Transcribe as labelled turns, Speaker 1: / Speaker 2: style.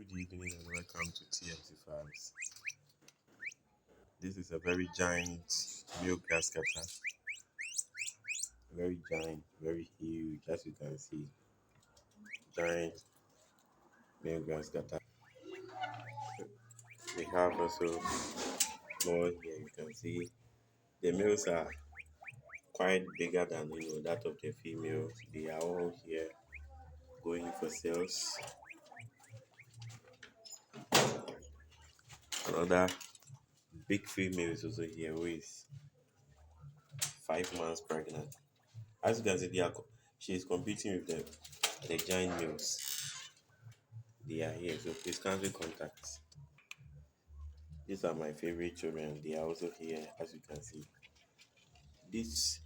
Speaker 1: good evening and welcome to TMC Farms. This is a very giant male Grasscutter. Very giant, very huge, as you can see. Giant male Grasscutter. We have also more here. You can see the males are quite bigger than that of the females. They are all here going for sales. Another big female is also here who is 5 months pregnant. As you can see, she is competing with the giant males. They are here, so please kindly contact. These are my favorite children. They are also here, as you can see. This